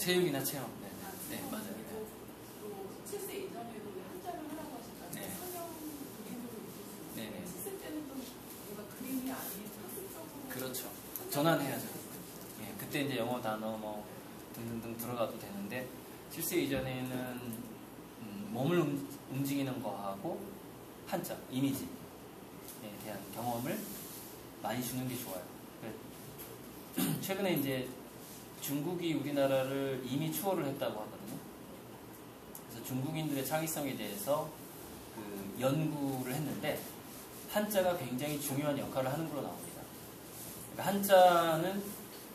체육이나 체험. 네, 네, 맞아요. 그리고 또 7세 이전에도 한자를 하라고 하셨잖아요. 네. 성형 그림으로 있었어요. 네, 네. 7세 때는 또 뭔가 그림이 아닌 학습적으로. 그렇죠. 전환해야죠. 예, 그때 이제 영어 단어 뭐 등등등 들어가도 되는데 7세 이전에는 몸을 움직이는 거하고 한자, 이미지에 대한 경험을 많이 주는 게 좋아요. 최근에 이제 중국이 우리나라를 이미 추월을 했다고 하거든요. 그래서 중국인들의 창의성에 대해서 그 연구를 했는데 한자가 굉장히 중요한 역할을 하는 걸로 나옵니다. 그러니까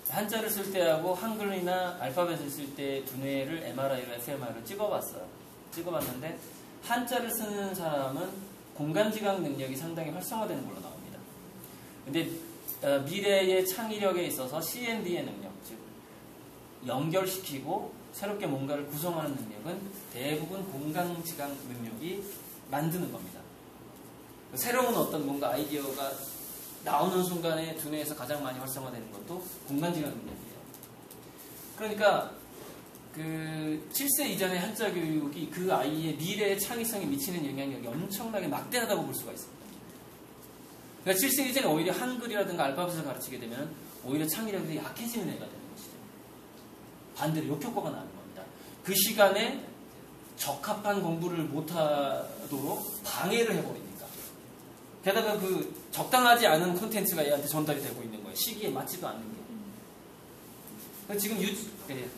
한자를 쓸 때하고 한글이나 알파벳을 쓸 때 두뇌를 MRI로 fMRI로 찍어봤는데 한자를 쓰는 사람은 공간지각 능력이 상당히 활성화되는 걸로 나옵니다. 근데 미래의 창의력에 있어서 C&D의 능력, 즉 연결시키고 새롭게 뭔가를 구성하는 능력은 대부분 공간지각 능력이 만드는 겁니다. 새로운 어떤 뭔가 아이디어가 나오는 순간에 두뇌에서 가장 많이 활성화되는 것도 공간지각 능력이에요. 그러니까 그 7세 이전의 한자 교육이 그 아이의 미래의 창의성에 미치는 영향력이 엄청나게 막대하다고 볼 수가 있습니다. 그러니까 7세 이전에 오히려 한글이라든가 알파벳을 가르치게 되면 오히려 창의력이 약해지는 애가 되는 것이죠. 반대로 역효과가 나는 겁니다. 그 시간에 적합한 공부를 못하도록 방해를 해버리니까. 게다가 그 적당하지 않은 콘텐츠가 얘한테 전달이 되고 있는 거예요. 시기에 맞지도 않는 게. 지금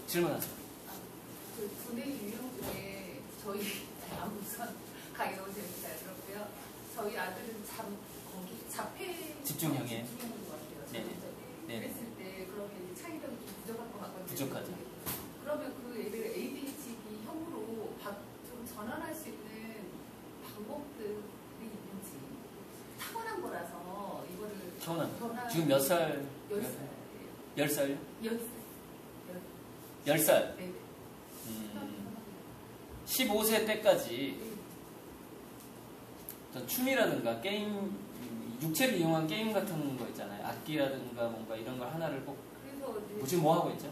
질문하세요. 그 두뇌 유형 중에 저희 우선 강의 너무 재밌게 잘 들었고요. 저희 아들은 거기 자폐 집중형에 것 같아요. 네. 그랬을 때 그러면 이제 창의력이 좀 부족할 것 같거든요. 부족하죠. 그러면 그 애를 ADHD형으로 좀 전환할 수 있는 방법들이 있는지 타고난 거라서 이거를 타고난 지금 몇 살? 10살. 10살요? 10살. 10살? 네. 15세 때까지 어떤 춤이라든가 게임, 육체를 이용한 게임 같은 거 있잖아요. 악기라든가 뭔가 이런 걸 하나를 꼭. 그래서 지금 뭐 하고 있죠?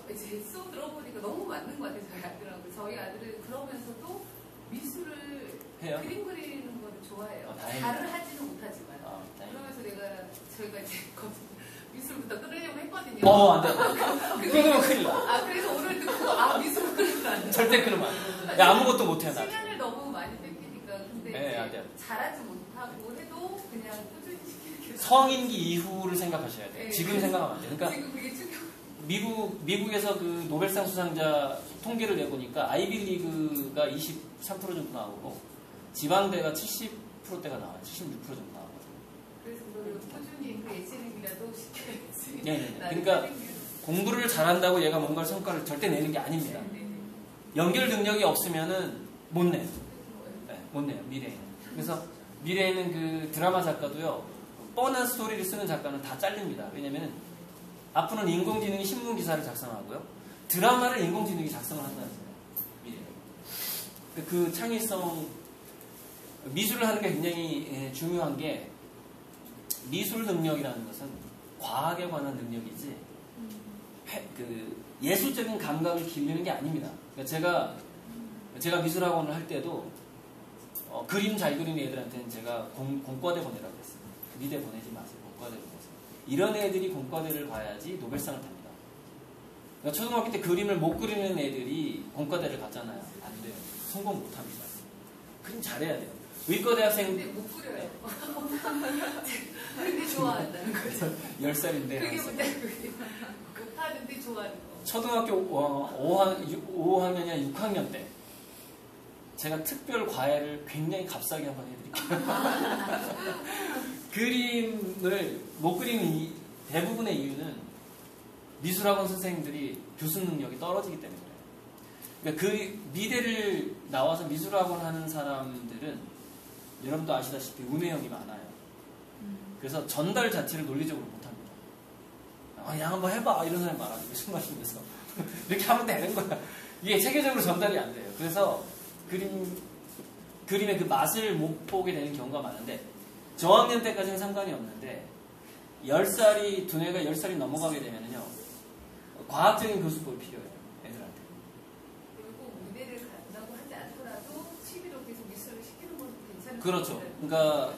이제 수업 들어보니까 너무 맞는 것 같아요. 저희 아들하고. 저희 아들은 그러면서도 미술을 해요? 그림 그리는 거를 좋아해요. 다행이네. 잘을 하지는 못하지만. 다행이네. 그러면서 저희가 이제 미술부터 끊으려고 했거든요. 안 돼. 끊으면 큰일 나. 그래서 오늘 듣고 미술을 끊으면 안 돼. 절대 끊으면 안 돼. 아무것도 못해, 나. 시간을 너무 많이 뺏기니까. 근데 네, 이제 잘하지 못하고 해도 그냥 꾸준히 시키는 게 성인기 이후를 생각하셔야 돼요. 네. 지금 생각하면 안 돼요. 그러니까 지금 그게 충격. 미국에서 그 노벨상 수상자 통계를 내보니까 아이비리그가 23% 정도 나오고 지방대가 70%대가 나와요. 76% 정도 나오거든요. 그래서 그걸 꾸준히 그 예체능이라도 시켜야지. 네. 그러니까 공부를 잘한다고 얘가 뭔가 성과를 절대 내는 게 아닙니다. 연결 능력이 없으면은 못 내요. 네, 못 내요. 미래에는. 그래서 미래에는 그 드라마 작가도요. 뻔한 스토리를 쓰는 작가는 다 잘립니다. 왜냐면은 앞으로는 인공지능이 신문 기사를 작성하고요. 드라마를 인공지능이 작성을 한다는 거예요. 미래에. 그 창의성, 미술을 하는 게 굉장히 중요한 게 미술 능력이라는 것은 과학에 관한 능력이지 그 예술적인 감각을 기르는 게 아닙니다. 그러니까 제가 미술학원을 할 때도 그림 잘 그리는 애들한테는 제가 공과대 보내라고 했어요. 미대 보내지 마세요. 공과대 보내세요. 이런 애들이 공과대를 봐야지 노벨상을 탑니다. 그러니까 초등학교 때 그림을 못 그리는 애들이 공과대를 갔잖아요. 안 돼요. 성공 못 합니다. 그림 잘해야 돼요. 의과대 학생. 근데 못 그려요. 근데 좋아한다는 거죠. 10살인데. 그게 문제고요. 못하는데 좋아하는 거. 초등학교 5학년이나 6학년 때 제가 특별 과외를 굉장히 값싸게 한번 해드릴게요. 그림을 못 그리는 대부분의 이유는 미술학원 선생님들이 교수 능력이 떨어지기 때문에 그래요. 그러니까 그 미대를 나와서 미술학원 하는 사람들은 여러분도 아시다시피 운해형이 많아요. 그래서 전달 자체를 논리적으로 못합니다. 야 한번 해봐 이런 사람이 많아요. 무슨 말씀에서 이렇게 하면 되는 거야. 이게 체계적으로 전달이 안 돼요. 그래서 그림의 그 맛을 못 보게 되는 경우가 많은데 저학년 때까지는 상관이 없는데 10살이 두뇌가 10살이 넘어가게 되면요 과학적인 교수법이 필요해요. 그렇죠. 그러니까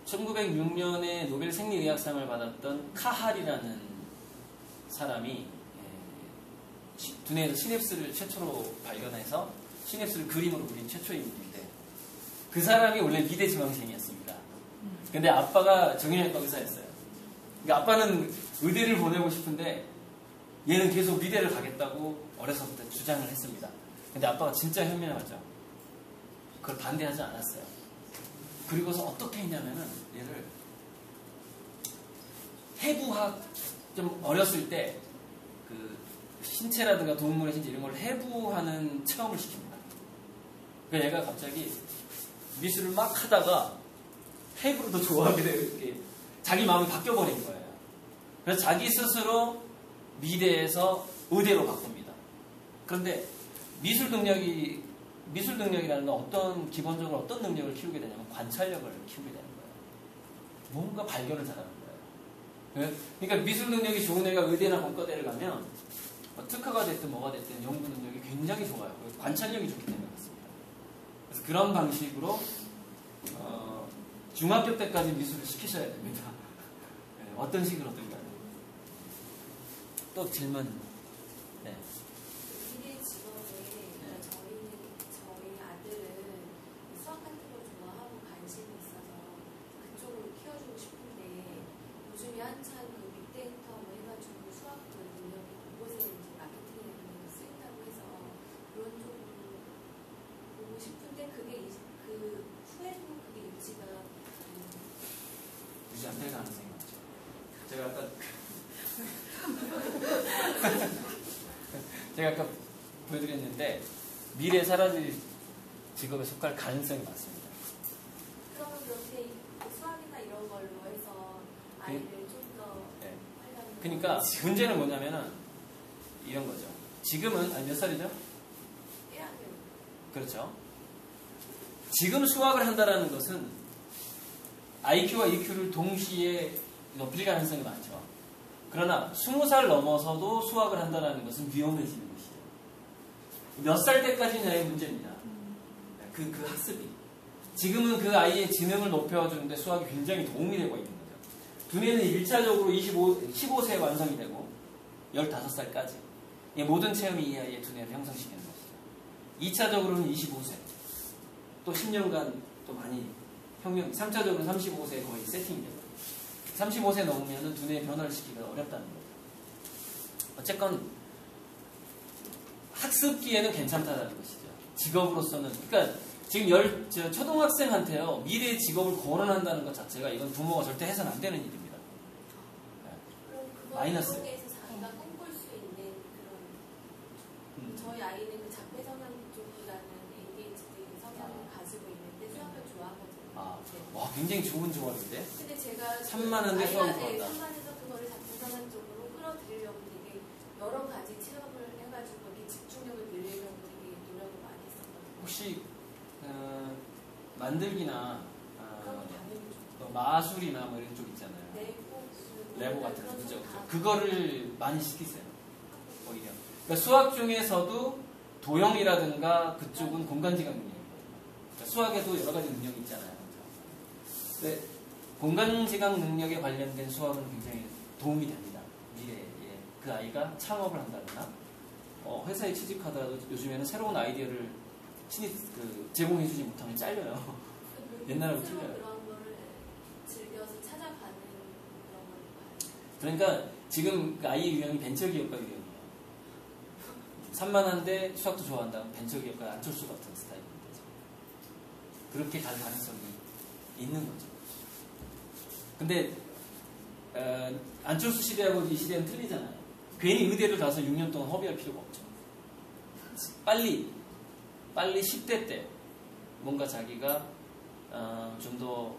1906년에 노벨 생리의학상을 받았던 카할이라는 사람이 두뇌에서 시냅스를 최초로 발견해서 시냅스를 그림으로 그린 최초의 인물인데 그 사람이 원래 미대 지망생이었습니다. 근데 아빠가 정형외과 의사였어요. 그러니까 아빠는 의대를 보내고 싶은데 얘는 계속 미대를 가겠다고 어려서부터 주장을 했습니다. 근데 아빠가 진짜 현명하죠. 그걸 반대하지 않았어요. 그리고서 어떻게 했냐면은 얘를 해부학 좀 어렸을 때 그 신체라든가 동물의 신체 이런 걸 해부하는 체험을 시킵니다. 그러니까 얘가 갑자기 미술을 막 하다가 해부를 더 좋아하게 되고 자기 마음이 바뀌어버린 거예요. 그래서 자기 스스로 미대에서 의대로 바꿉니다. 그런데 미술 능력이라는 건 기본적으로 어떤 능력을 키우게 되냐면 관찰력을 키우게 되는 거예요. 뭔가 발견을 잘하는 거예요. 그러니까 미술 능력이 좋은 애가 의대나 본과대를 가면 특허가 됐든 뭐가 됐든 연구 능력이 굉장히 좋아요. 관찰력이 좋기 때문에 그렇습니다. 그래서 그런 방식으로 중학교 때까지 미술을 시키셔야 됩니다. 네, 어떤 식으로든 간에. 또 질문. 네. 미래 직업에 저희 아들은 수학 같은 걸 좋아하고 관심이 있어서 그쪽으로 키워주고 싶은데 요즘에 한참 그 빅데이터 뭐 해가지고 수학 그 능력이 곳곳에 이제 마케팅에 쓰인다고 해서 그런 쪽으로 보고 싶은데 그게 그 후에도 그게 유지가 유지 안 될 가능성이 많죠. 제가 아까 보여드렸는데 미래에 사라질 직업에 속할 가능성이 많습니다. 그러면 그렇게 수학이나 이런 걸로 해서 아이를 좀 더 네. 하려는 그러니까 문제는 뭐냐면은 이런 거죠. 지금은 몇 살이죠? 1학년 그렇죠. 지금 수학을 한다라는 것은 IQ와 EQ를 동시에 높일 가능성이 많죠. 그러나 20살 넘어서도 수학을 한다는 것은 위험해지는 것이죠. 몇 살 때까지냐의 문제입니다. 그 학습이. 지금은 그 아이의 지능을 높여주는데 수학이 굉장히 도움이 되고 있는 거죠. 두뇌는 1차적으로 15세에 완성이 되고 15살까지. 모든 체험이 이 아이의 두뇌를 형성시키는 것이죠. 2차적으로는 25세. 또 10년간 또 많이 3차적으로는 35세에 거의 세팅이 되고 35세 넘으면 두뇌의 변화를 시키기가 어렵다는 거죠. 어쨌건 학습기에는 괜찮다는 것이죠. 직업으로서는. 그러니까 지금 초등학생한테요 미래의 직업을 거론한다는 것 자체가 이건 부모가 절대 해서는 안 되는 일입니다. 그럼 그걸 마이너스. 이용해서 자기가 꿈꿀 수 있는 그런 저희 아이는 그 자폐 성향 쪽이라는 ADHD 성향을 가지고 있는데 수학을 좋아하거든요. 와 굉장히 좋은 조합인데. 근데 제가 산만한데 수학을 좋아한다. 산만해서 그거를 자폐 성향 쪽으로 끌어들이려고 되게 여러 가지 체험을 해가지고 이렇게 집중력을 늘리려고 되게 노력을 많이 했었거든요. 혹시 만들기나 그런 거 당연히 좀 마술이나 뭐 이런 쪽 있잖아요. 레고 같은 거 그죠? 그거를 많이 시키세요. 오히려. 그러니까 수학 중에서도 도형이라든가 그쪽은 공간지각 능력이거든요. 그러니까 수학에도 여러 가지 능력이 있잖아요. 근데 공간지각 능력에 관련된 수학은 굉장히 도움이 됩니다. 미래에 그 아이가 창업을 한다거나 회사에 취직하더라도 요즘에는 새로운 아이디어를 제공해주지 못하면 잘려요. 옛날하고 틀려요. 그런 거를 즐겨서 찾아가는 그런 걸 봐요. 그러니까 지금 그 아이의 유형이 벤처기업가 유형이에요. 산만한데 수학도 좋아한다. 벤처기업가 안철수 같은 스타일입니다. 그렇게 갈 가능성이 있는 거죠. 근데 안철수 시대하고 이 시대는 틀리잖아요. 괜히 의대를 가서 6년 동안 허비할 필요가 없죠. 빨리 10대 때 뭔가 자기가 좀 더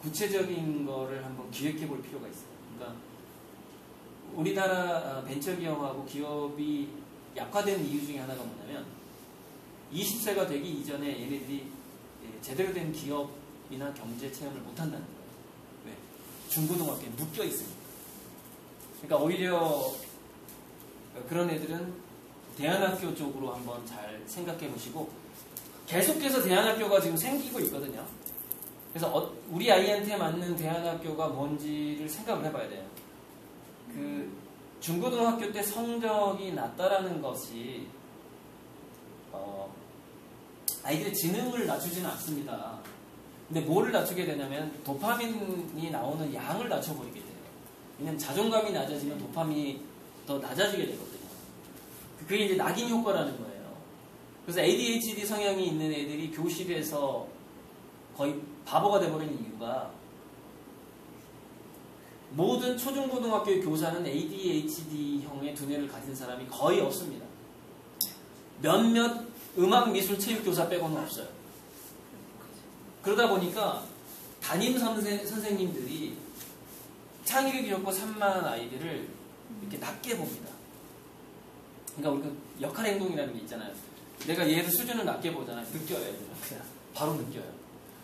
구체적인 거를 한번 기획해 볼 필요가 있어요. 그러니까 우리나라 벤처기업하고 기업이 약화된 이유 중에 하나가 뭐냐면 20세가 되기 이전에 얘네들이 제대로 된 기업이나 경제 체험을 못한다는 거예요. 왜? 중고등학교에 묶여 있으니까. 그러니까 오히려 그런 애들은 대안학교 쪽으로 한번 잘 생각해 보시고 계속해서 대안학교가 지금 생기고 있거든요. 그래서 우리 아이한테 맞는 대안학교가 뭔지를 생각을 해봐야 돼요. 그 중고등학교 때 성적이 낮다라는 것이 아이들의 지능을 낮추지는 않습니다. 근데 뭐를 낮추게 되냐면 도파민이 나오는 양을 낮춰버리게 돼요. 왜냐면 자존감이 낮아지면 도파민이 더 낮아지게 되거든요. 그게 이제 낙인 효과라는 거예요. 그래서 ADHD 성향이 있는 애들이 교실에서 거의 바보가 돼버리는 이유가 모든 초중고등학교의 교사는 ADHD형의 두뇌를 가진 사람이 거의 없습니다. 몇몇 음악, 미술, 체육 교사 빼고는 없어요. 그러다 보니까 담임 선생님들이 창의력이 좋고 산만한 아이들을 이렇게 낮게 봅니다. 그러니까 우리가 역할 행동이라는 게 있잖아요. 내가 얘를 수준을 낮게 보잖아요. 느껴요. 그냥 바로 느껴요.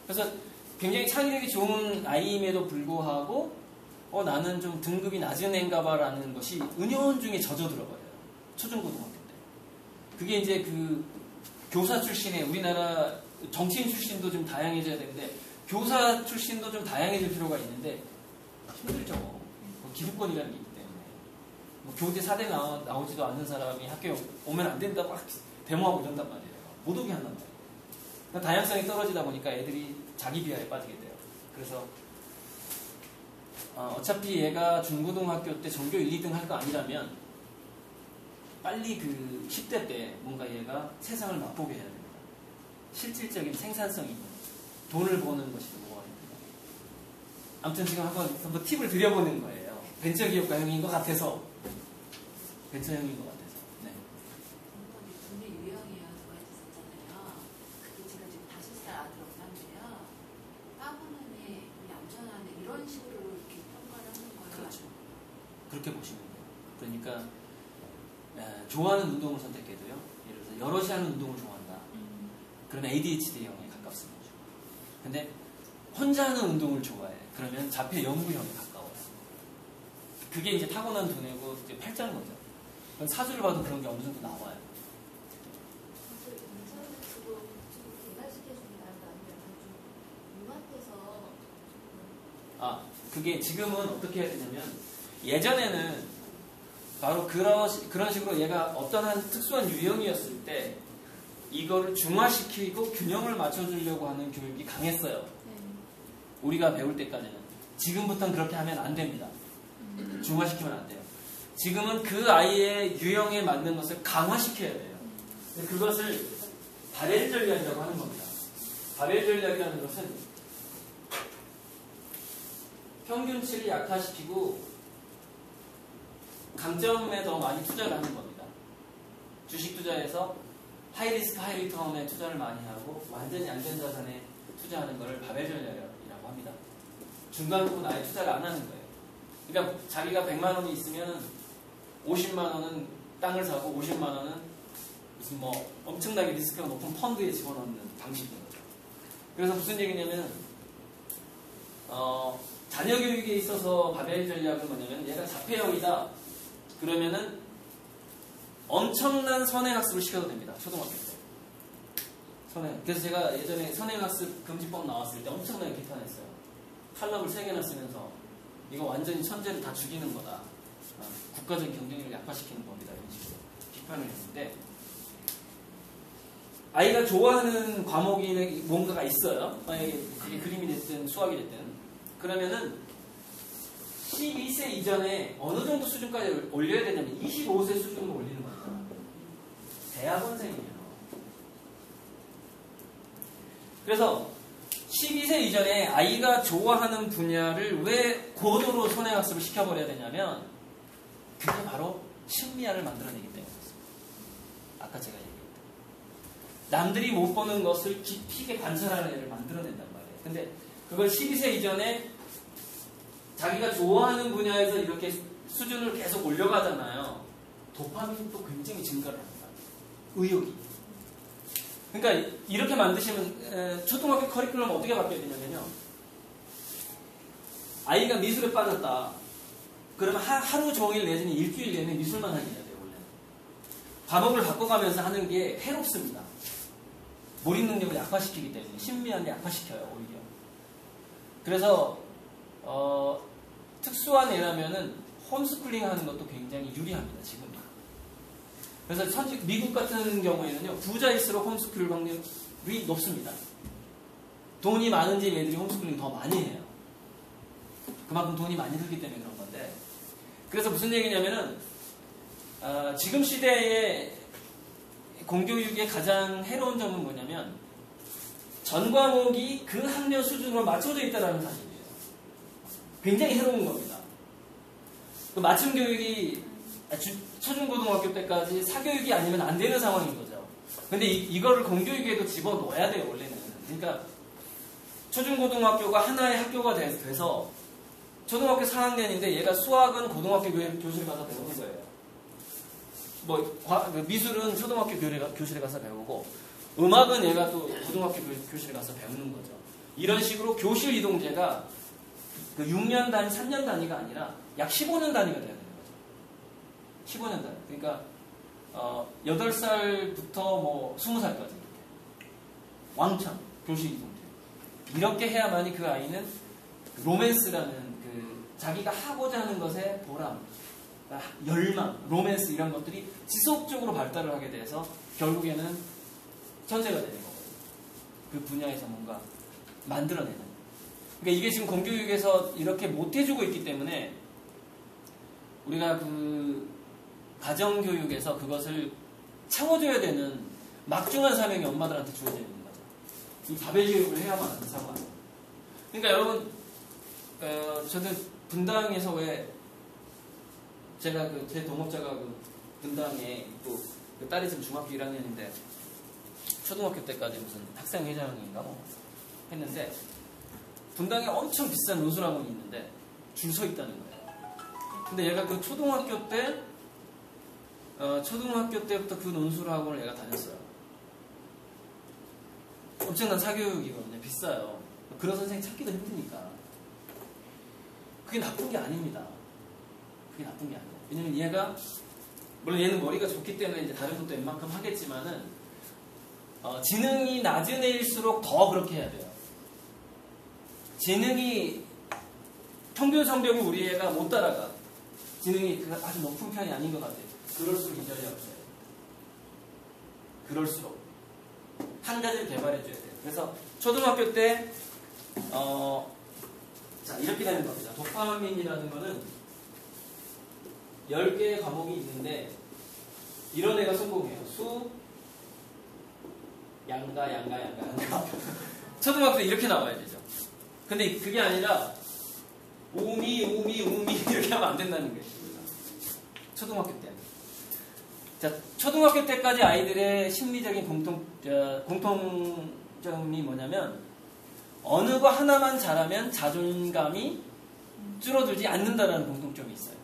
그래서 굉장히 창의력이 좋은 아이임에도 불구하고 나는 좀 등급이 낮은 애인가 봐라는 것이 은연중에 젖어들어버려요. 초중고등학교 때. 그게 이제 그 교사 출신의 우리나라 정치인 출신도 좀 다양해져야 되는데 교사 출신도 좀 다양해질 필요가 있는데 힘들죠. 기득권이라는 게 있기 때문에. 교대 4대 나오지도 않는 사람이 학교에 오면 안 된다고 막 데모하고 이런단 말이에요. 못 오게 한단 말이에요. 그러니까 다양성이 떨어지다 보니까 애들이 자기 비하에 빠지게 돼요. 그래서 어차피 얘가 중고등학교 때 전교 1, 2등 할 거 아니라면 빨리 그 10대 때 뭔가 얘가 세상을 맛보게 해야 됩니다. 실질적인 생산성이 있는 돈을 버는 것이 뭐가 됩니다. 아무튼 지금 한번 팁을 드려보는 거예요. 벤처기업가형인 것 같아서. 벤처형인 것 같아서. 네. 분리 유형이야 누가 있었잖아요. 그게 제가 지금 5살 아들 없는데요. 까부는 애, 얌전한 애 이런 식으로 이렇게 평가를 하는 거예요. 그렇죠. 그렇게 보시면 돼요. 그러니까 좋아하는 운동을 선택해도요. 예를 들어서 여럿이 하는 운동을 좋아한다. 그러면 ADHD형에 가깝습니다. 근데 혼자 하는 운동을 좋아해. 그러면 자폐 연구형에 가까워요. 그게 이제 타고난 두뇌고 이제 팔자인 거죠. 그럼 사주를 봐도 그런 게 어느 정도 나와요. 그게 지금은 어떻게 해야 되냐면 예전에는 바로 그런 식으로 얘가 어떤 한 특수한 유형이었을 때 이거를 중화시키고 균형을 맞춰주려고 하는 교육이 강했어요. 우리가 배울 때까지는. 지금부터는 그렇게 하면 안 됩니다. 중화시키면 안 돼요. 지금은 그 아이의 유형에 맞는 것을 강화시켜야 돼요. 그것을 바렐 전략이라고 하는 겁니다. 바렐 전략이라는 것은 평균치를 약화시키고 강점에 더 많이 투자를 하는 겁니다. 주식 투자에서 하이리스크 하이리턴에 투자를 많이 하고 완전히 안전자산에 투자하는 것을 바벨 전략이라고 합니다. 중간부분 아예 투자를 안 하는 거예요. 그러니까 자기가 100만 원이 있으면 50만 원은 땅을 사고 50만 원은 무슨 뭐 엄청나게 리스크가 높은 펀드에 집어넣는 방식인 거죠. 그래서 무슨 얘기냐면 자녀 교육에 있어서 바벨 전략은 뭐냐면 얘가 자폐형이다. 그러면은 엄청난 선행학습을 시켜도 됩니다. 초등학교 때. 그래서 제가 예전에 선행학습 금지법 나왔을 때 엄청나게 비판했어요. 탈락을 3개나 쓰면서 이거 완전히 천재를 다 죽이는 거다. 국가적인 경쟁력을 약화시키는 법이다. 이런 식으로 비판을 했는데 아이가 좋아하는 과목이 뭔가가 있어요. 만약에 그게 그림이 됐든 수학이 됐든 그러면은 12세 이전에 어느 정도 수준까지 올려야 되냐면 25세 수준으로 올리는 겁니다. 대학원생이에요. 그래서 12세 이전에 아이가 좋아하는 분야를 왜 고도로 선행학습을 시켜버려야 되냐면 그게 바로 심리학을 만들어내기 때문이었어요. 아까 제가 얘기했던 남들이 못 보는 것을 깊이 있게 관찰하는 애를 만들어낸단 말이에요. 근데 그걸 12세 이전에 자기가 좋아하는 분야에서 이렇게 수준을 계속 올려가잖아요. 도파민도 굉장히 증가를 합니다. 의욕이. 그러니까 이렇게 만드시면 초등학교 커리큘럼 어떻게 바뀌어야 되냐면요. 아이가 미술에 빠졌다. 그러면 하루 종일 내지는 일주일 내내 미술만 하게 해야 돼요. 원래. 과목을 바꿔가면서 하는 게 해롭습니다. 몰입 능력을 약화시키기 때문에 심미한데 약화시켜요 오히려. 그래서 특수한 애라면은 홈스쿨링 하는 것도 굉장히 유리합니다 지금. 그래서 미국 같은 경우에는요 부자일수록 홈스쿨 확률이 높습니다. 돈이 많은 집 애들이 홈스쿨링 더 많이 해요. 그만큼 돈이 많이 들기 때문에 그런 건데. 그래서 무슨 얘기냐면은 지금 시대의 공교육의 가장 해로운 점은 뭐냐면 전 과목이 그 학년 수준으로 맞춰져 있다는 사실이에요. 굉장히 해로운 겁니다. 그 맞춤 교육이 초중고등학교 때까지 사교육이 아니면 안 되는 상황인 거죠. 근데 이거를 공교육에도 집어넣어야 돼요 원래는. 그러니까 초중고등학교가 하나의 학교가 돼서 초등학교 4학년인데 얘가 수학은 고등학교 교실에 가서 배우는 거예요. 미술은 초등학교 교실에 가서 배우고 음악은 얘가 또 고등학교 교실에 가서 배우는 거죠. 이런 식으로 교실 이동제가 6년 단위, 3년 단위가 아니라 약 15년 단위가 돼야 되는 거죠. 15년 단위. 그러니까 8살부터 20살까지 이렇게. 왕창 교실 이동제. 이렇게 해야만이 그 아이는 로맨스라는 자기가 하고자 하는 것에 보람, 열망, 로맨스 이런 것들이 지속적으로 발달을 하게 돼서 결국에는 천재가 되는 거거든요. 그 분야에서 뭔가 만들어내는. 그러니까 이게 지금 공교육에서 이렇게 못해주고 있기 때문에 우리가 그 가정교육에서 그것을 채워줘야 되는 막중한 사명이 엄마들한테 주어져 있는 거죠. 이 자배 교육을 해야만 하는 상황. 그러니까 여러분, 저는 분당에서 왜 제가 제 동업자가 분당에 있고 딸이 지금 중학교 1학년인데 초등학교 때까지 무슨 학생회장인가 했는데 분당에 엄청 비싼 논술학원이 있는데 줄 서 있다는 거예요. 근데 얘가 그 초등학교 때부터 그 논술학원을 얘가 다녔어요. 엄청난 사교육이거든요. 비싸요. 그런 선생님 찾기도 힘드니까. 그게 나쁜 게 아닙니다. 그게 나쁜 게 아니에요. 왜냐면 얘가, 물론 얘는 머리가 좋기 때문에 이제 다른 것도 웬만큼 하겠지만은, 지능이 낮은 애일수록 더 그렇게 해야 돼요. 지능이, 평균 성적이 우리 애가 못 따라가. 지능이 아주 높은 편이 아닌 것 같아요. 그럴수록 이 자리에 없어요. 그럴수록. 한 가지를 개발해줘야 돼요. 그래서 초등학교 때, 자, 이렇게 되는 겁니다. 도파민이라는 거는 10개의 과목이 있는데 이런 애가 성공해요. 수, 양가. 초등학교 때 이렇게 나와야 되죠. 근데 그게 아니라 우미 이렇게 하면 안 된다는 거예요. 초등학교 때. 자, 초등학교 때까지 아이들의 심리적인 공통점이 뭐냐면 어느 거 하나만 잘하면 자존감이 줄어들지 않는다는 공통점이 있어요.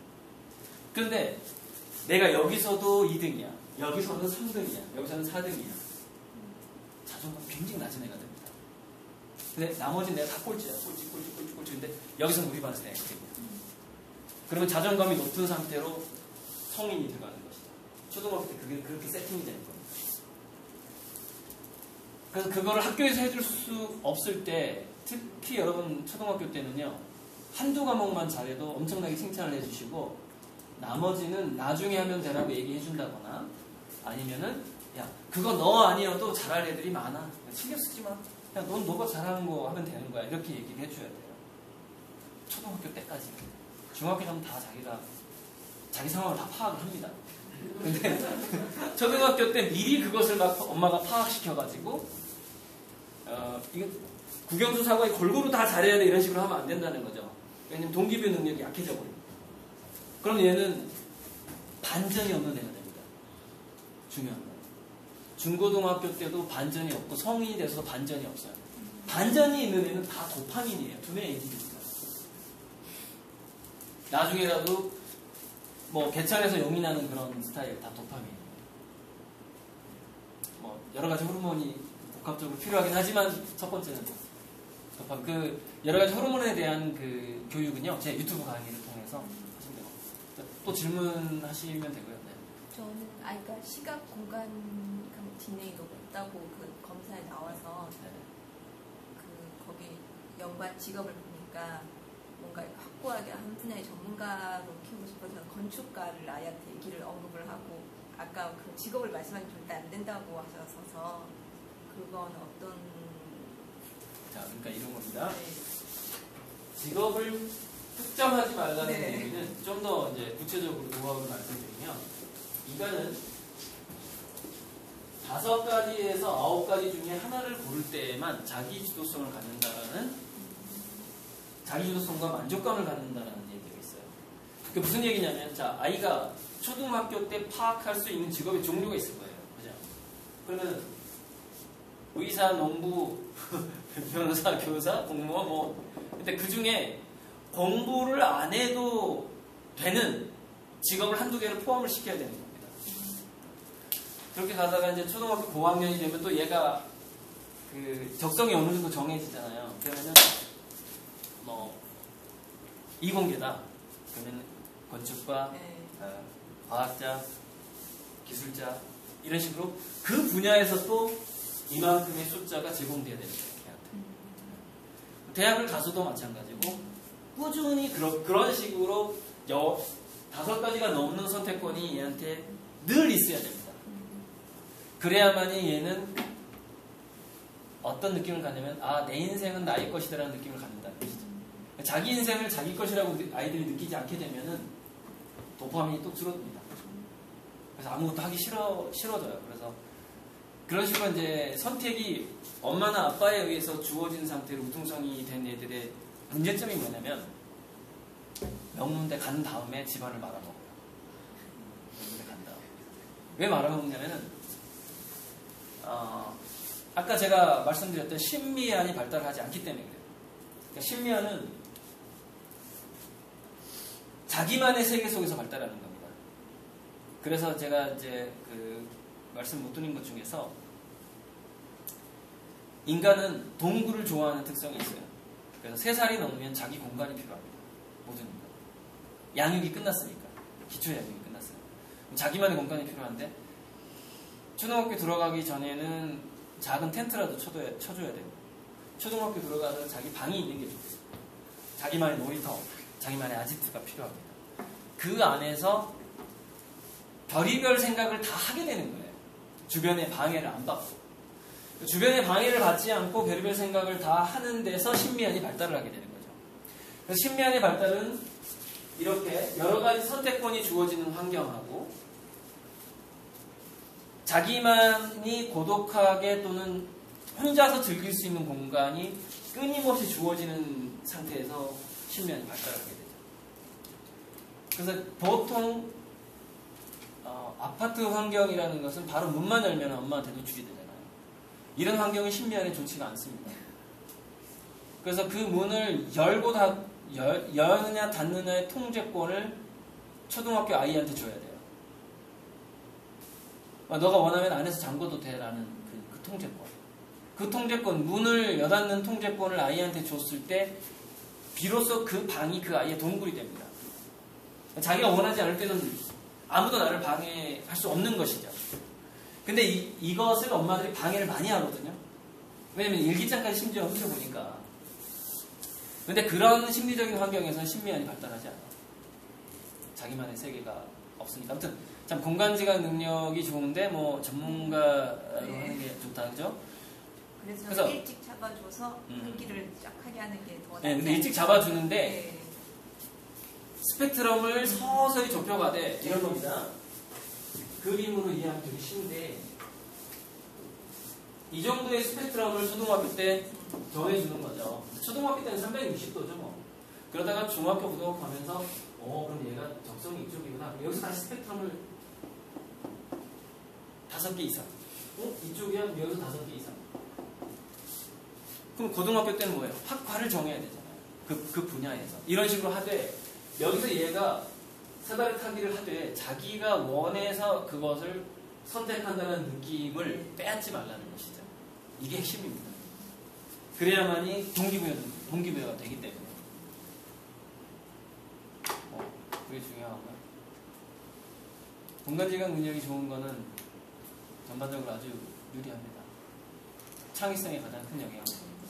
그런데 내가 여기서도 2등이야. 여기서는 3등이야. 여기서는 4등이야. 자존감 굉장히 낮은 애가 됩니다. 근데 나머지는 내가 다 꼴찌야. 꼴찌. 근데 여기서는 우리 반에서 내가 1등이야. 그러면 자존감이 높은 상태로 성인이 들어가는 것이다. 초등학교 때 그게 그렇게 세팅이 되는 겁니다. 그래서 그거를 학교에서 해줄 수 없을 때, 특히 여러분 초등학교 때는요, 한두 과목만 잘해도 엄청나게 칭찬을 해주시고 나머지는 나중에 하면 되라고 얘기해준다거나 아니면은 야 그거 너 아니어도 잘할 애들이 많아. 신경 쓰지 마. 그냥 넌 너가 잘하는 거 하면 되는 거야. 이렇게 얘기를 해줘야 돼요. 초등학교 때까지. 중학교 되면 다 자기 상황을 다 파악을 합니다. 근데 초등학교 때 미리 그것을 막 엄마가 파악시켜가지고 이거 국영수 사고에 골고루 다 잘해야 돼 이런 식으로 하면 안 된다는 거죠. 왜냐면 동기부여 능력이 약해져 버립니다. 그럼 얘는 반전이 없는 애가 됩니다. 중요한 거예요. 중고등학교 때도 반전이 없고 성인이 돼서도 반전이 없어요. 반전이 있는 애는 다 도파민이에요. 두뇌 AD입니다. 나중에라도 개천에서 용이 나는 그런 스타일 다 도파민이에요. 여러 가지 호르몬이 복합적으로 필요하긴 하지만 첫 번째는 도파민. 여러 가지 호르몬에 대한 그 교육은요, 제 유튜브 강의를 통해서 하시면 되고. 또 질문하시면 되고요. 네. 저는 그러니까 시각 공간 디네이거든요. 없다고 그 검사에 나와서 네. 그 거기 연관 직업을 보니까 뭔가 확고하게 한 분야의 전문가로 키우고 싶어서 건축가를 아이한테 얘기를 언급을 하고 아까 그 직업을 말씀하기 절대 안 된다고 하셔서 그건 어떤 자, 그러니까 이런 겁니다. 네. 직업을 특정하지 말라는 네. 얘기는 좀 더 이제 구체적으로 노하우를 말씀드리면, 인간은 5가지에서 9가지 중에 하나를 고를 때에만 자기 주도성을 갖는다라는, 자기 주도성과 만족감을 갖는다라는 얘기가 있어요. 그게 무슨 얘기냐면, 자, 아이가 초등학교 때 파악할 수 있는 직업의 종류가 있을 거예요. 그죠? 그러면 의사, 농부, 변호사, 교사, 공무원, 뭐. 근데 그 중에 공부를 안 해도 되는 직업을 한두 개를 포함을 시켜야 되는 겁니다. 그렇게 가다가 이제 초등학교 고학년이 되면 또 얘가 그 적성이 어느 정도 정해지잖아요. 그러면은 뭐 이공계다. 그러면 건축가, 네. 과학자, 기술자 이런 식으로 그 분야에서 또 이만큼의 숫자가 제공돼야 되는 거예요. 대학을 가서도 마찬가지고 꾸준히 그런 식으로 5가지가 넘는 선택권이 얘한테 늘 있어야 됩니다. 그래야만이 얘는 어떤 느낌을 갖냐면, 아, 내 인생은 나의 것이다라는 느낌을 갖는다는 것이죠. 자기 인생을 자기 것이라고 아이들이 느끼지 않게 되면은 도파민이 또 줄어듭니다. 그래서 아무것도 하기 싫어져요. 그래서 그런 식으로 이제 선택이 엄마나 아빠에 의해서 주어진 상태로 우등성이 된 애들의 문제점이 뭐냐면, 명문대 간 다음에 집안을 말아먹어요. 명문대 간 다음에. 왜 말아먹냐면은, 아까 제가 말씀드렸던 신미안이 발달하지 않기 때문에 그래요. 그러니까 신미안은 자기만의 세계 속에서 발달하는 겁니다. 그래서 제가 이제 그 말씀 못 드린 것 중에서, 인간은 동굴을 좋아하는 특성이 있어요. 그래서 3살이 넘으면 자기 공간이 필요합니다. 모든 인간. 양육이 끝났으니까. 기초 양육이 끝났어요. 자기만의 공간이 필요한데, 초등학교 들어가기 전에는 작은 텐트라도 쳐줘야 돼요. 초등학교 들어가서 자기 방이 있는 게 좋겠어요. 자기만의 놀이터, 자기만의 아지트가 필요합니다. 그 안에서 별의별 생각을 다 하게 되는 거예요. 주변의 방해를 안 받고. 주변의 방해를 받지 않고 별의별 생각을 다 하는 데서 신미안이 발달을 하게 되는 거죠. 그래서 신미안의 발달은 이렇게 여러 가지 선택권이 주어지는 환경하고, 자기만이 고독하게 또는 혼자서 즐길 수 있는 공간이 끊임없이 주어지는 상태에서 신미안이 발달하게 되죠. 그래서 보통 아파트 환경이라는 것은 바로 문만 열면 엄마한테 노출이 되잖아요. 이런 환경은 신미안에 좋지가 않습니다. 그래서 그 문을 열고 여느냐 닫느냐의 통제권을 초등학교 아이한테 줘야 돼요. 너가 원하면 안에서 잠궈도 돼라는 그 통제권. 그 통제권, 문을 여닫는 통제권을 아이한테 줬을 때 비로소 그 방이 그 아이의 동굴이 됩니다. 자기가 원하지 않을 때는 아무도 나를 방해할 수 없는 것이죠. 근데 이것을 엄마들이 방해를 많이 하거든요. 왜냐면 일기장까지 심지어 훔쳐보니까. 근데 그런 심리적인 환경에서는 신미안이 발달하지 않아요. 자기만의 세계가 없으니까. 아무튼 참 공간지각 능력이 좋은데 뭐 전문가로 하는 게 좋다, 그죠? 그래서 일찍 잡아줘서 환기를 쫙 하게 하는 게 더 낫지. 네, 근데 일찍 잡아주는데 네. 스펙트럼을 서서히 좁혀가되 이런 겁니다. 그림으로 이해하면 되게 쉬운데, 이 정도의 스펙트럼을 초등학교 때 정해주는 거죠. 초등학교 때는 360도죠 뭐. 그러다가 중학교 고등학교 가면서 그럼 얘가 적성이 이쪽이구나. 여기서 다시 스펙트럼을 5개 이상. 이쪽이야? 여기서 5개 이상. 그럼 고등학교 때는 뭐예요? 학과를 정해야 되잖아요. 그 분야에서. 이런 식으로 하되, 여기서 얘가 사다리 타기를 하되 자기가 원해서 그것을 선택한다는 느낌을 빼앗지 말라는 것이죠. 이게 핵심입니다. 그래야만이 동기부여가 되기 때문에. 그게 중요하고요. 공간지각 능력이 좋은 거는 전반적으로 아주 유리합니다. 창의성에 가장 큰 영향을 줍니다.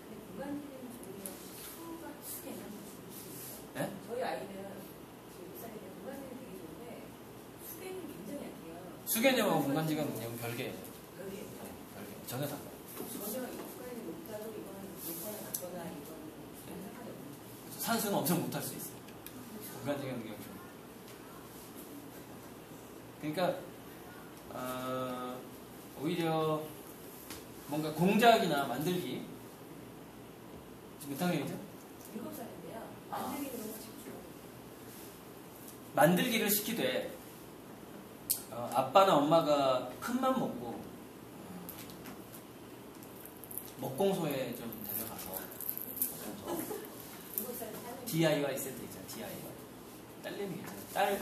근데 공간적인 조리는 수가 수개는 줄일 수 있어요. 네? 저희 아이는 지금 6살인데 공간적이 되게 좋은데 수개는 굉장히 약해요. 수개념하고 공간지각 능력은 별개예요. 여기 별개. 전혀 달라요. 전혀 공간이 높다고 이거는 높거나 낮거나 이거는 상관이 없는 거예요. 산수는 엄청 못할 수 있어요. 공간지각 능력이 좀. 그러니까 오히려 뭔가 공작이나 만들기 지금 몇 학년이죠? 7살인데요. 만들기는 너무 집중. 만들기를 시키되 아빠나 엄마가 큰맘 먹고 먹공소에 좀 데려가서 DIY 세트 있잖아요. DIY 딸내미 괜찮아요.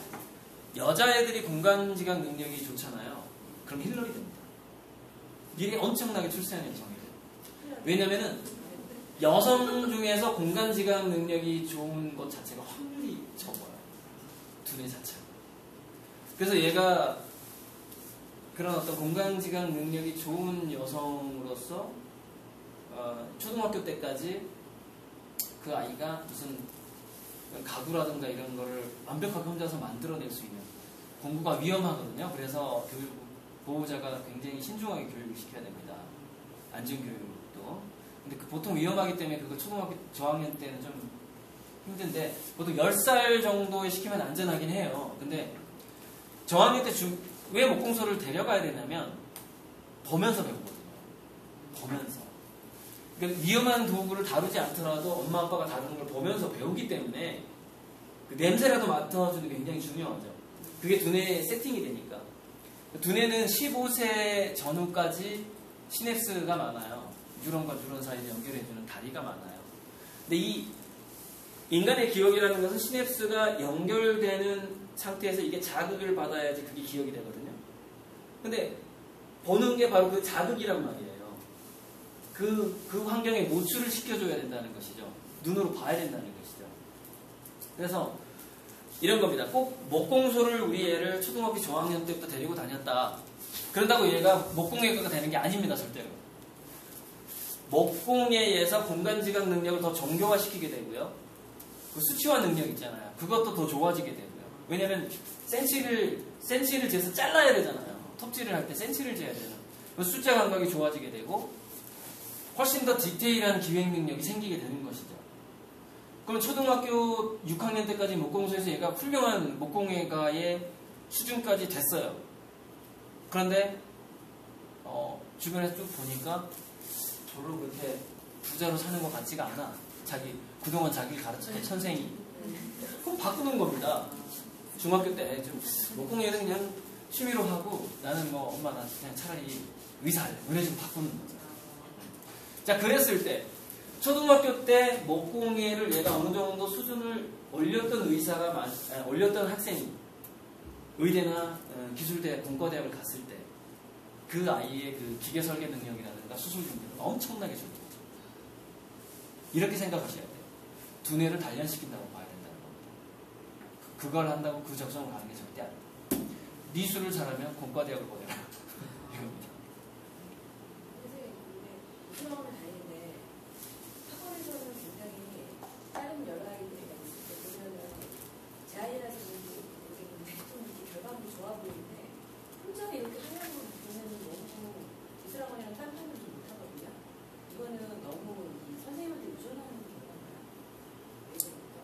여자애들이 공간지각 능력이 좋잖아요. 그럼 힐러리 됩니다. 미래에 엄청나게 출세하는 여성이 돼요. 왜냐면은 여성 중에서 공간지각 능력이 좋은 것 자체가 확률이 적어요. 두뇌 자체가. 그래서 얘가 그런 어떤 공간지각 능력이 좋은 여성으로서 초등학교 때까지 그 아이가 무슨 가구라든가 이런 거를 완벽하게 혼자서 만들어낼 수 있는, 공부가 위험하거든요. 그래서 보호자가 굉장히 신중하게 교육을 시켜야 됩니다. 안전교육도. 근데 보통 위험하기 때문에 그거 초등학교 저학년 때는 좀 힘든데 보통 10살 정도에 시키면 안전하긴 해요. 근데 저학년 때 왜 목공소를 데려가야 되냐면 보면서 배우거든요. 보면서. 그러니까 위험한 도구를 다루지 않더라도 엄마 아빠가 다루는 걸 보면서 배우기 때문에 그 냄새라도 맡아주는 게 굉장히 중요하죠. 그게 두뇌에 세팅이 되니까. 두뇌는 15세 전후까지 시냅스가 많아요. 뉴런과 뉴런 사이를 연결해주는 다리가 많아요. 근데 이 인간의 기억이라는 것은 시냅스가 연결되는 상태에서 이게 자극을 받아야지 그게 기억이 되거든요. 근데 보는 게 바로 그 자극이란 말이에요. 그 환경에 노출을 시켜줘야 된다는 것이죠. 눈으로 봐야 된다는 것이죠. 그래서 이런 겁니다. 꼭 목공소를 우리 애를 초등학교 저학년 때부터 데리고 다녔다. 그런다고 얘가 목공예과가 되는 게 아닙니다. 절대로. 목공예에서 공간지각 능력을 더 정교화시키게 되고요. 그 수치화 능력 있잖아요. 그것도 더 좋아지게 되고요. 왜냐면 센치를 재서 잘라야 되잖아요. 톱질을 할 때 센치를 재야 되잖아요. 숫자 감각이 좋아지게 되고 훨씬 더 디테일한 기획 능력이 생기게 되는 것이죠. 그럼 초등학교 6학년 때까지 목공소에서 얘가 훌륭한 목공예가의 수준까지 됐어요. 그런데 주변에서 쭉 보니까 별로 그렇게 부자로 사는 것 같지가 않아. 그동안 자기를 가르쳤던 선생이. 그럼 바꾸는 겁니다. 중학교 때 좀 목공예는 그냥 취미로 하고 나는 뭐 엄마 나 그냥 차라리 의사 할래. 이래 좀 바꾸는 거죠. 자, 그랬을 때 초등학교 때 목공예를 얘가 어느 정도 수준을 올렸던 학생이 의대나 기술대, 공과대학을 갔을 때 그 아이의 그 기계 설계 능력이라든가 수술 능력은 엄청나게 좋습니다. 이렇게 생각하셔야 돼요. 두뇌를 단련시킨다고 봐야 된다는 겁니다. 그걸 한다고 그 적성을 가는 게 절대 아닙니다. 미술을 잘하면 공과대학을 보내요. 이겁니다. 선생님, 근데 수학원을 다니는데 학원에서는 굉장히 다른 여러 아이들이랑 있을 때 보면은 제 아이라서 좀 이렇게 결과물이 좋아 보이는데 혼자 이렇게 하려고 보면은 너무 미술학원이랑 딴판을 좀 못하거든요. 이거는 너무 이 선생님한테 의존하는 경우인가요?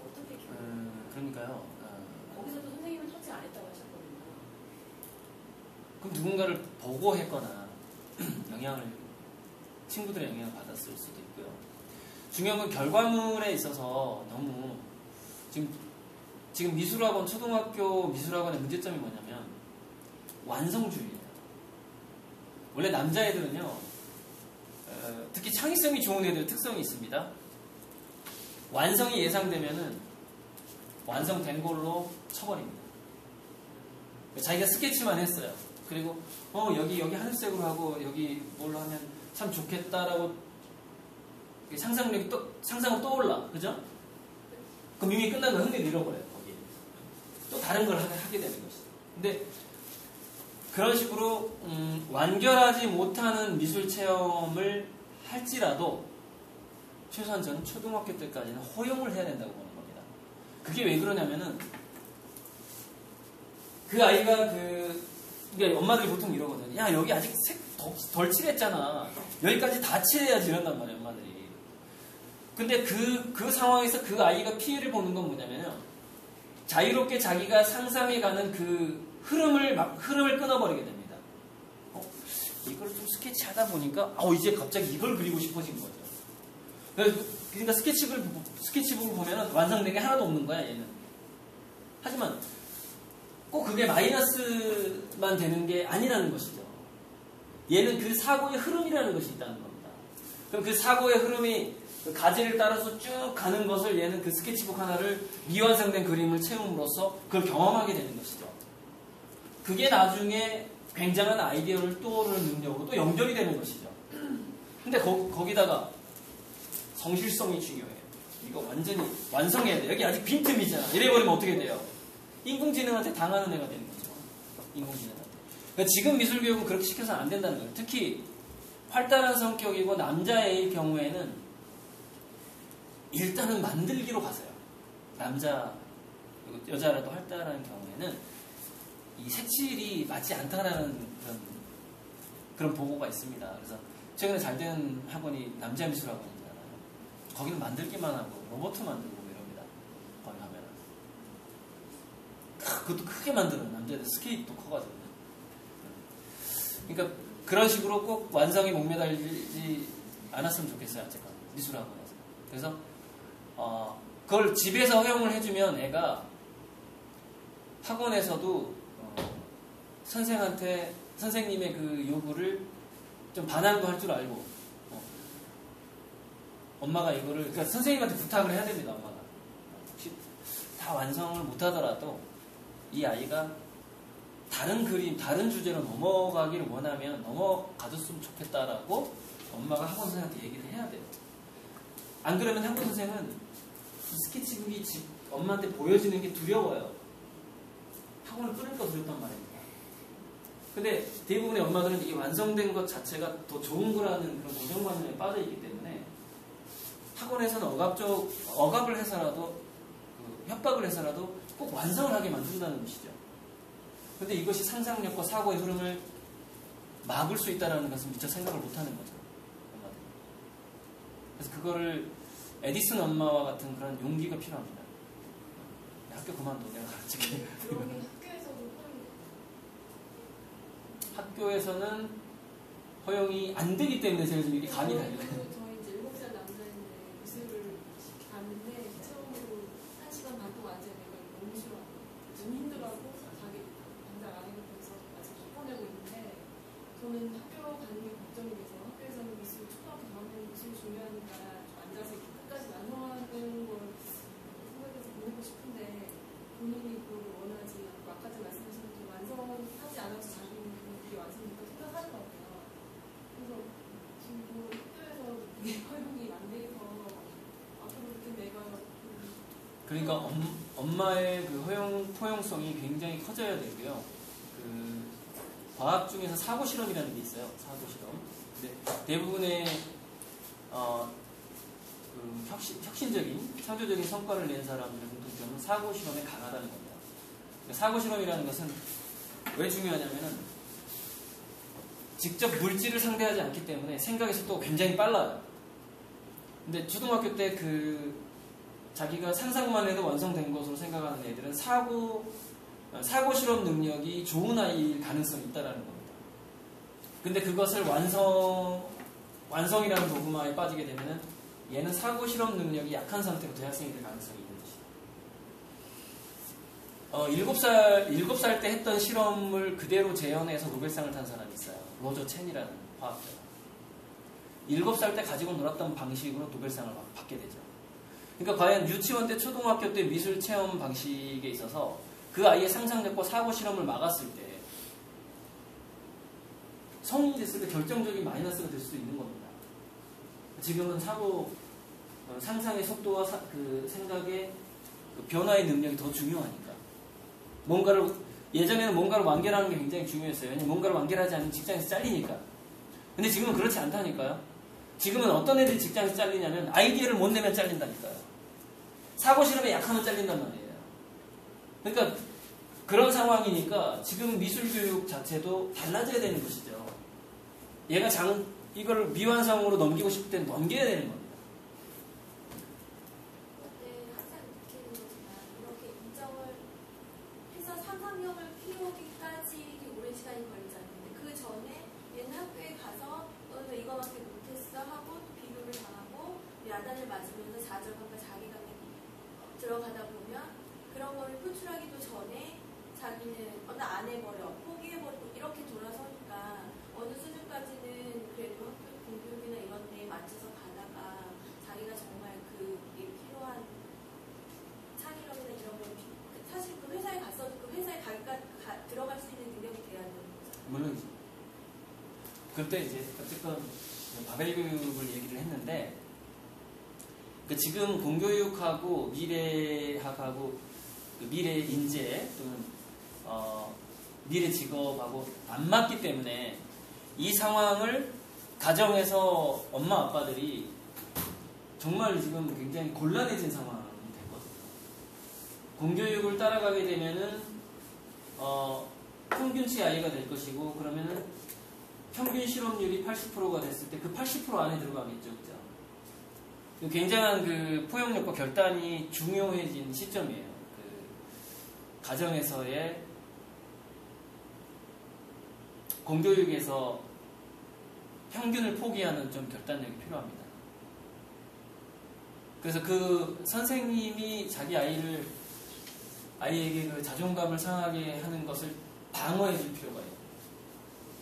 어떻게 그러니까요. 거기서도 선생님은 터치 안 했다고 하셨거든요. 그럼 누군가를 보고 했거나 친구들의 영향을 받았을 수도 있고요. 중요한 건 결과물에 있어서 너무 지금 미술학원, 초등학교 미술학원의 문제점이 뭐냐면 완성주의예요. 원래 남자애들은요, 특히 창의성이 좋은 애들 특성이 있습니다. 완성이 예상되면은 완성된 걸로 쳐버립니다. 자기가 스케치만 했어요. 그리고 여기 하늘색으로 하고 여기 뭘로 하면 참 좋겠다라고 상상은 떠올라. 그죠? 그럼 이미 끝난 거 흥미를 잃어버려요. 거기에. 또 다른 걸 하게 되는 것이죠. 근데 그런 식으로 완결하지 못하는 미술 체험을 할지라도 최소한 저는 초등학교 때까지는 허용을 해야 된다고 보는 겁니다. 그게 왜 그러냐면은 그 아이가 그러니까 엄마들이 보통 이러거든요. 야, 여기 아직 색 덜 칠했잖아. 여기까지 다 칠해야지 이런단 말이에요, 엄마들이. 근데 그 상황에서 그 아이가 피해를 보는 건 뭐냐면요. 자유롭게 자기가 상상해가는 그 흐름을 끊어버리게 됩니다. 이걸 좀 스케치하다 보니까 이제 갑자기 이걸 그리고 싶어진 거죠. 그러니까 스케치북을 보면 완성된 게 하나도 없는 거야, 얘는. 하지만 꼭 그게 마이너스만 되는 게 아니라는 것이죠. 얘는 그 사고의 흐름이라는 것이 있다는 겁니다. 그럼 그 사고의 흐름이 그 가지를 따라서 쭉 가는 것을 얘는 그 스케치북 하나를 미완성된 그림을 채움으로써 그걸 경험하게 되는 것이죠. 그게 나중에 굉장한 아이디어를 떠오르는 능력으로 또 연결이 되는 것이죠. 근데 거기다가 성실성이 중요해요. 이거 완전히 완성해야 돼. 여기 아직 빈틈이잖아. 이래버리면 어떻게 돼요? 인공지능한테 당하는 애가 되는 거죠. 인공지능한테. 그러니까 지금 미술교육은 그렇게 시켜서는 안 된다는 거예요. 특히 활달한 성격이고 남자애일 경우에는 일단은 만들기로 가세요. 여자라도 활달한 경우에는 이 색칠이 맞지 않다라는 그런 보고가 있습니다. 그래서 최근에 잘 된 학원이 남자 미술 학원이잖아요. 거기는 만들기만 하고 로봇 만들고 이럽니다. 거기 가면 그것도 크게 만들어요. 남자들 스케일도 커가지고. 그러니까 그런 식으로 꼭 완성에 목매달리지 않았으면 좋겠어요. 어쨌건 미술 학원에서. 그래서 그걸 집에서 허용을 해주면 애가 학원에서도 선생님의 그 요구를 좀 반항도 할 줄 알고, 엄마가 이거를, 그러니까 선생님한테 부탁을 해야 됩니다, 엄마가. 혹시 다 완성을 못 하더라도 이 아이가 다른 그림, 다른 주제로 넘어가기를 원하면 넘어가줬으면 좋겠다라고 엄마가 학원 선생님한테 얘기를 해야 돼요. 안 그러면 학원 선생은 스케치북이 엄마한테 보여지는 게 두려워요. 학원을 끊을까 두렵단 말입니다. 근데 대부분의 엄마들은 이 완성된 것 자체가 더 좋은 거라는 그런 고정관념에 빠져있기 때문에 학원에서는 억압을 해서라도 협박을 해서라도 꼭 완성을 하게 만든다는 것이죠. 근데 이것이 상상력과 사고의 흐름을 막을 수 있다는 것은 미처 생각을 못하는 거죠. 엄마들. 그래서 그거를 에디슨 엄마와 같은 그런 용기가 필요합니다. 학교 그만둬, 내가 가르치게. 그러면 학교에서는 허용이 안 되기 때문에 제가 지금 이게 감이 달려요. 저희 이제 7살 남자인데 미술을 갔는데 처음으로 1시간 반 동안 앉아있는 걸 너무 싫어하고 좀 힘들어하고 자기 당장 안 해놓고서 아직 뻔하고 있는데 저는 학교 가는 게 걱정이 돼서 학교에서는 미술 초등학교 다음에는 미술이 중요하니까 좀 앉아서 이렇게 끝까지 완성하는 걸 생각해서 보내고 싶은데 본인이 그걸 원하지 않고 아까 전에 말씀하신 것처럼 완성하지 않아서 자기는 그게 완성됐다고 생각하더라고요. 그래서 지금 학교에서 허용이 안 돼서 앞으로 이렇게 내가 그러니까 엄마의 그 포용성이 굉장히 커져야 되고요. 그 과학 중에서 사고 실험이라는 게 있어요. 사고 실험. 근데 대부분의 그 혁신적인 창조적인 성과를 낸 사람들의 공통점은 사고 실험에 강하다는 겁니다. 사고 실험이라는 것은 왜 중요하냐면은 직접 물질을 상대하지 않기 때문에 생각의 속도가 굉장히 빨라요. 근데 초등학교 때 자기가 상상만 해도 완성된 것으로 생각하는 애들은 사고 실험 능력이 좋은 아이일 가능성이 있다는 겁니다. 근데 그것을 완성이라는 도구마에 빠지게 되면은 얘는 사고 실험 능력이 약한 상태로 대학생이 될 가능성이 있는 것이죠. 7살 때 했던 실험을 그대로 재현해서 노벨상을 탄 사람이 있어요. 로저 첸이라는 과학자가. 7살 때 가지고 놀았던 방식으로 노벨상을 받게 되죠. 그러니까 과연 유치원 때, 초등학교 때 미술 체험 방식에 있어서 그 아이의 상상력과 사고 실험을 막았을 때 성인이 됐을 때 결정적인 마이너스가 될 수도 있는 겁니다. 지금은 상상의 속도와 그 생각의 그 변화의 능력이 더 중요하니까 뭔가를 예전에는 뭔가를 완결하는 게 굉장히 중요했어요. 왜냐면 뭔가를 완결하지 않으면 직장에서 잘리니까. 근데 지금은 그렇지 않다니까요. 지금은 어떤 애들이 직장에서 잘리냐면 아이디어를 못 내면 잘린다니까요. 사고 실험에 약하면 잘린단 말이에요. 그러니까 그런 상황이니까 지금 미술교육 자체도 달라져야 되는 것이죠. 얘가 이걸 미완성으로 넘기고 싶을 땐 넘겨야 되는 겁니다. 네, 항상 느끼는 거지만 이렇게 인정을 해서 3, 4명을 피우기까지 이렇게 오랜 시간이 걸리잖아요. 근데 그 전에 얘는 학교에 가서 너는 왜 이거밖에 못했어 하고 또 비교를 당하고 야단을 맞으면서 4절 가까이 자기가 들어가다 보면 그런 거를 표출하기도 전에 자기는 나 안 해버려 포기해버리고 이렇게 돌아서니까 어느 수준까지는 그래도 학교 공교육이나 이런 데에 맞춰서 가다가 자기가 정말 그게 필요한 창의력이나 이런 걸 사실 그 회사에 갔어도 그 회사에 들어갈 수 있는 능력이 돼야 되는 거죠. 물론이죠. 그때 이제 어쨌든 바벨 교육을 얘기를 했는데 지금 공교육하고 미래학하고 미래 인재 또는 미래 직업하고 안 맞기 때문에 이 상황을 가정에서 엄마 아빠들이 정말 지금 굉장히 곤란해진 상황이 됐거든요. 공교육을 따라가게 되면은 평균치 아이가 될 것이고 그러면은 평균 실업률이 80%가 됐을 때 그 80% 안에 들어가겠죠, 그죠? 굉장한 그 포용력과 결단이 중요해진 시점이에요. 그 가정에서의 공교육에서 평균을 포기하는 좀 결단력이 필요합니다. 그래서 그 선생님이 자기 아이에게 그 자존감을 상하게 하는 것을 방어해 줄 필요가 있어요.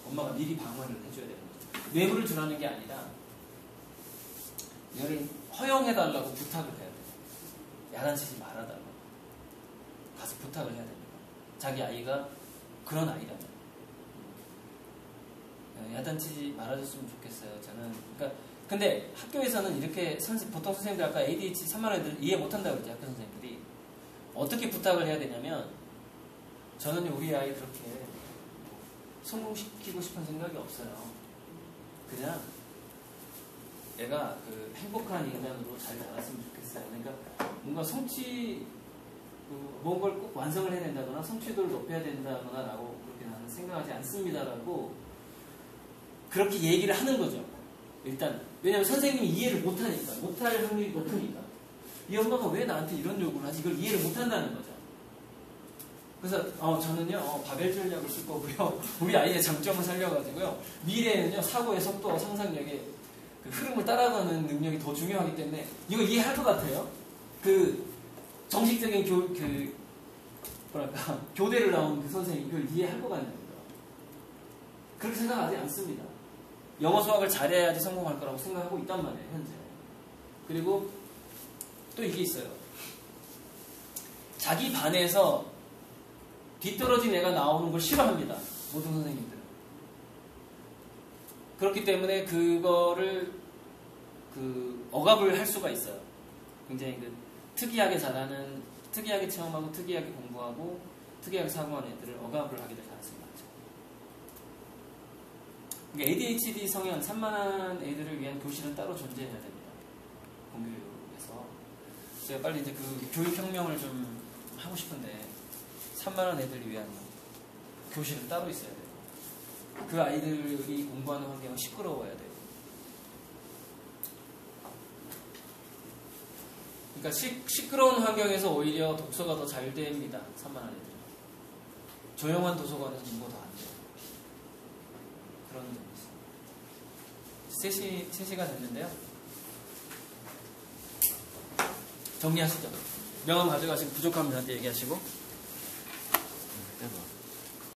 엄마가 미리 방어를 해줘야 되는 거죠. 뇌물을 주라는 게 아니라 얘를 허용해달라고 부탁을 해야 돼요. 야단치지 말아달라고. 가서 부탁을 해야 됩니다. 자기 아이가 그런 아이라면. 야단치지 말아줬으면 좋겠어요. 저는. 그러니까 근데 학교에서는 이렇게 보통 선생님들 아까 ADHD 3만 애들 이해 못한다고 그랬죠. 학교 선생님들이. 어떻게 부탁을 해야 되냐면 저는 우리 아이 그렇게 성공시키고 싶은 생각이 없어요. 그냥 얘가 그 행복한 인간으로 잘 자랐으면 좋겠어요. 그러니까 뭔가 뭔가를 꼭 완성을 해야 된다거나 성취도를 높여야 된다거나 라고 그렇게 나는 생각하지 않습니다라고 그렇게 얘기를 하는 거죠. 일단 왜냐하면 선생님이 이해를 못하니까 못할 확률이 높으니까 이 엄마가 왜 나한테 이런 요구를 하지 이걸 이해를 못한다는 거죠. 그래서 저는요 바벨 전략을 쓸 거고요. 우리 아이의 장점을 살려가지고요. 미래에는요 사고의 속도와 상상력의 그 흐름을 따라가는 능력이 더 중요하기 때문에 이거 이해할 것 같아요. 그 정식적인 교대를 나온 그 선생님이 그걸 이해할 것 같냐고요. 그렇게 생각하지 않습니다. 영어 수학을 잘해야지 성공할 거라고 생각하고 있단 말이에요, 현재. 그리고 또 이게 있어요. 자기 반에서 뒤떨어진 애가 나오는 걸 싫어합니다. 모든 선생님들은. 그렇기 때문에 그거를 억압을 할 수가 있어요. 굉장히 특이하게 잘하는, 특이하게 체험하고, 특이하게 공부하고, 특이하게 사고하는 애들을 억압을 하게 될 가능성이 많죠. 그러니까 ADHD 성향 산만한 애들을 위한 교실은 따로 존재해야 됩니다. 공교육에서. 제가 빨리 이제 그 교육혁명을 좀 하고 싶은데, 산만한 애들을 위한 교실은 따로 있어야 돼요. 그 아이들이 공부하는 환경은 시끄러워야 돼요. 그러니까 시끄러운 환경에서 오히려 독서가 더 잘 됩니다. 산만한 애들은. 조용한 도서관에서 공부가 더 안 돼요. 그런 점이 있어요. 3시간 됐는데요. 정리하시죠. 명함 가져가시고 부족하면 저한테 얘기하시고.